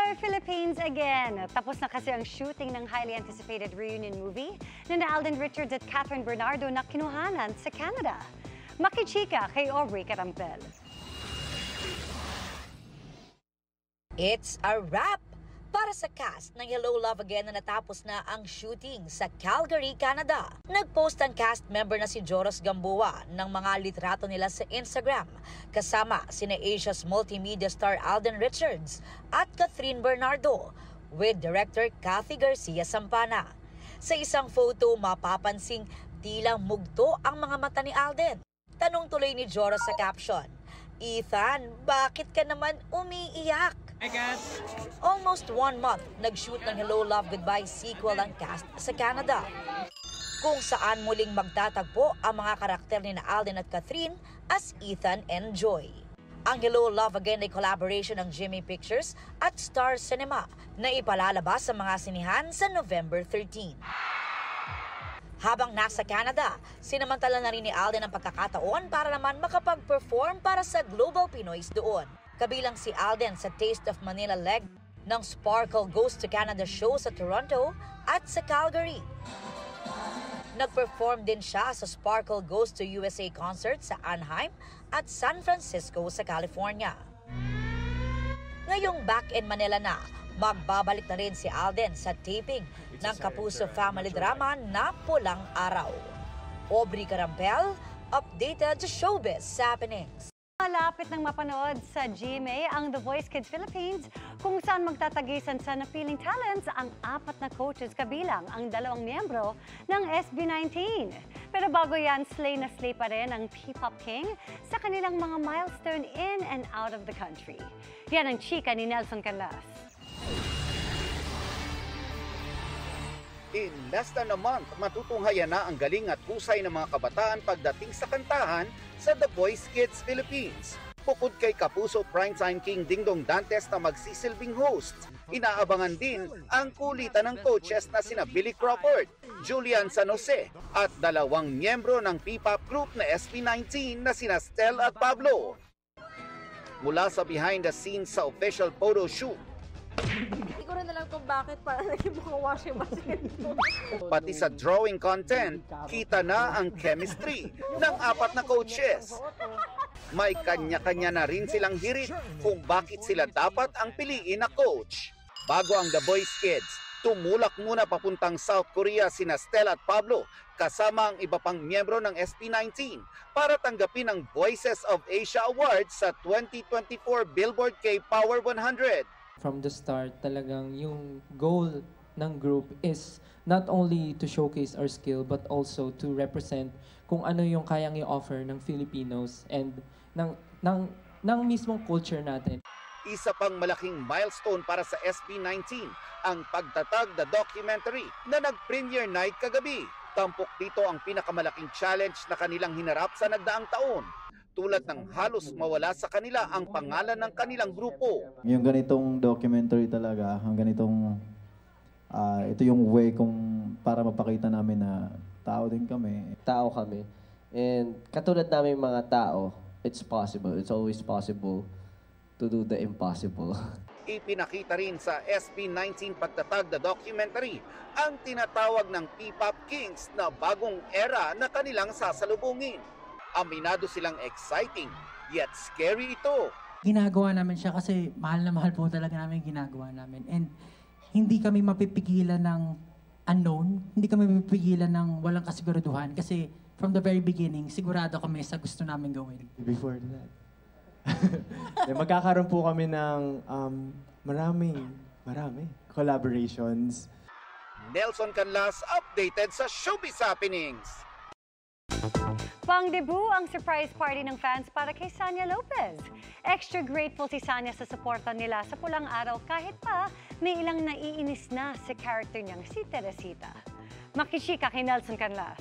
Hello Philippines again! Tapos na kasi ang shooting ng highly anticipated reunion movie na Alden Richards at Catherine Bernardo na kinuhanan sa Canada. Makichika kay Aubrey Carampel. It's a wrap para sa cast ng Hello Love Again na natapos na ang shooting sa Calgary, Canada. Nag-post ang cast member na si Joros Gamboa ng mga litrato nila sa Instagram kasama sina Asia's multimedia star Alden Richards at Catherine Bernardo with director Kathy Garcia Sampana. Sa isang photo, mapapansing tila mugto ang mga mata ni Alden. Tanong tuloy ni Joros sa caption, "Ethan, bakit ka naman umiiyak?" Almost 1 month nag-shoot ng Hello Love Goodbye sequel ang cast sa Canada, kung saan muling magtatagpo ang mga karakter ni Alden at Catherine as Ethan and Joy. Ang Hello Love Again ay collaboration ng Jimmy Pictures at Star Cinema na ipalalabas sa mga sinihan sa November 13. Habang nasa Canada, sinamantala na rin ni Alden ang pagkakataon para naman makapag-perform para sa Global Pinoys doon. Kabilang si Alden sa Taste of Manila leg ng Sparkle Goes to Canada show sa Toronto at sa Calgary. Nag-perform din siya sa Sparkle Goes to USA concert sa Anaheim at San Francisco sa California. Ngayong back in Manila na, magbabalik na rin si Alden sa taping ng Kapuso family drama na Pulang Araw. Aubrey Carampel, updated sa Showbiz Happenings. Malapit nang mapanood sa GMA ang The Voice Kids Philippines kung saan magtatagisan sa napiling talents ang 4 na coaches kabilang ang 2 miyembro ng SB19. Pero bago yan, slay na slay pa rin ang P-Pop King sa kanilang mga milestone in and out of the country. Yan ang chika ni Nelson Canlas. In less than a month, matutunghayan na ang galing at husay ng mga kabataan pagdating sa kantahan sa The Voice Kids Philippines. Bukod kay Kapuso Primetime King Dingdong Dantes na magsisilbing host, inaabangan din ang kulitan ng coaches na sina Billy Crawford, Julian San Jose at 2 miyembro ng P-Pop group na SB19 na sina Stel at Pablo. Mula sa behind the scenes sa official photo shoot, siguro na lang kung bakit para naging mukhang washing machine. pati sa drawing content, kita na ang chemistry ng 4 na coaches. May kanya-kanya na rin silang hirit kung bakit sila dapat ang piliin na coach. Bago ang The Voice Kids, tumulak muna papuntang South Korea sina Stella at Pablo kasama ang iba pang miyembro ng SB19 para tanggapin ang Voices of Asia Awards sa 2024 Billboard K-Power 100. From the start, talagang yung goal ng group is not only to showcase our skill but also to represent kung ano yung kayang i-offer ng Filipinos and ng mismong culture natin. Isa pang malaking milestone para sa SB19 ang pagtatag the documentary na nag-premiere night kagabi. Tampok dito ang pinakamalaking challenge na kanilang hinarap sa nagdaang taon. Tulad ng halos mawala sa kanila ang pangalan ng kanilang grupo. Yung ganitong documentary talaga, ang ganitong, ito yung way kung para mapakita namin na tao din kami. Tao kami. And katulad namin mga tao, it's possible. It's always possible to do the impossible. Ipinakita rin sa SB19 pagtatag the documentary ang tinatawag ng P-Pop Kings na bagong era na kanilang sasalubungin. Aminado silang exciting, yet scary ito. Ginagawa namin siya kasi mahal na mahal po talaga namin ginagawa namin. And hindi kami mapipigilan ng unknown, hindi kami mapipigilan ng walang kasiguraduhan kasi from the very beginning, sigurado kami sa gusto namin gawin. Before that, magkakaroon po kami ng marami collaborations. Nelson Canlas, updated sa Showbiz Happenings. Pang-debut ang surprise party ng fans para kay Sanya Lopez. Extra grateful si Sanya sa suporta nila sa Pulang Araw kahit pa may ilang naiinis na sa character niyang si Teresita. Makichika kay Nelson Canlas.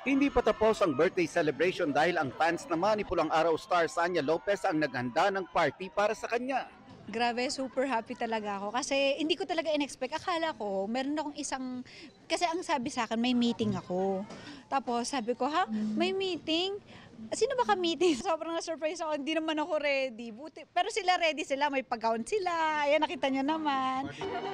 Hindi pa tapos ang birthday celebration dahil ang fans naman ni Pulang Araw star Sanya Lopez ang naghanda ng party para sa kanya. Grabe, super happy talaga ako. Kasi hindi ko talaga in-expect. Akala ko, meron akong kasi ang sabi sa akin, may meeting ako. Tapos sabi ko, may meeting? Sino ba ka-meeting? Sobrang na-surprise ako, hindi naman ako ready. Pero sila ready sila, may pag-gown sila. Ayan, nakita nyo naman.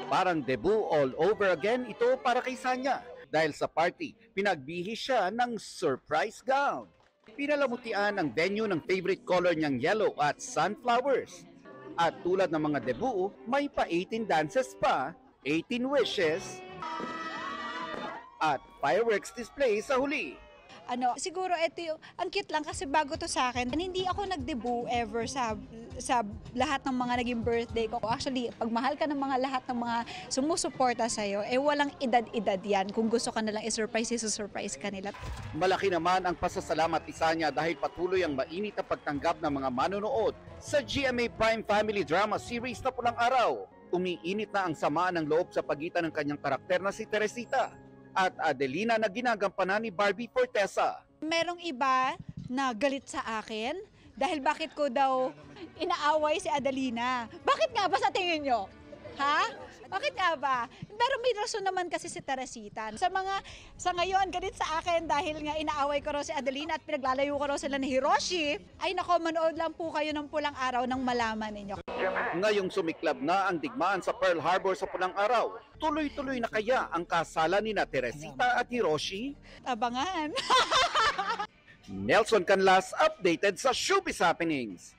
Parang debut all over again ito para kay Sanya. Dahil sa party, pinagbihis siya ng surprise gown. Pinalamutian ang venue ng favorite color niyang yellow at sunflowers. At tulad ng mga debut, may pa 18 dances pa, 18 wishes, at fireworks display sa huli. Siguro ito yung, ang cute lang kasi bago to sa akin. Hindi ako nag-debut ever sa lahat ng mga naging birthday ko. Actually, pag mahal ka ng mga lahat ng mga sumusuporta sa'yo, walang edad-edad yan. Kung gusto ka nalang i-surprise ka nila. Malaki naman ang pasasalamat ni Sanya dahil patuloy ang mainit na pagtanggap ng mga manonood sa GMA Prime Family Drama Series na Pulang Araw. Umiinit na ang samaan ng loob sa pagitan ng kanyang karakter na si Teresita at Adelina na ginagampanan ni Barbie Fortesa. Merong iba na galit sa akin dahil bakit ko daw inaaway si Adelina. Bakit nga ba sa tingin nyo? Ha? Bakit nga ba? Pero may rason naman kasi si Teresita. Sa ngayon, galit sa akin dahil nga inaaway ko raw si Adelina at pinaglalayo ko raw sila ni Hiroshi. Ay nako, manood lang po kayo ng Pulang Araw nang malaman ninyo. Ngayong sumiklab na ang digmaan sa Pearl Harbor sa Pulang Araw, tuloy-tuloy na kaya ang kasalan ni Teresita at Hiroshi? Abangan! Nelson Canlas, updated sa Showbiz Happenings.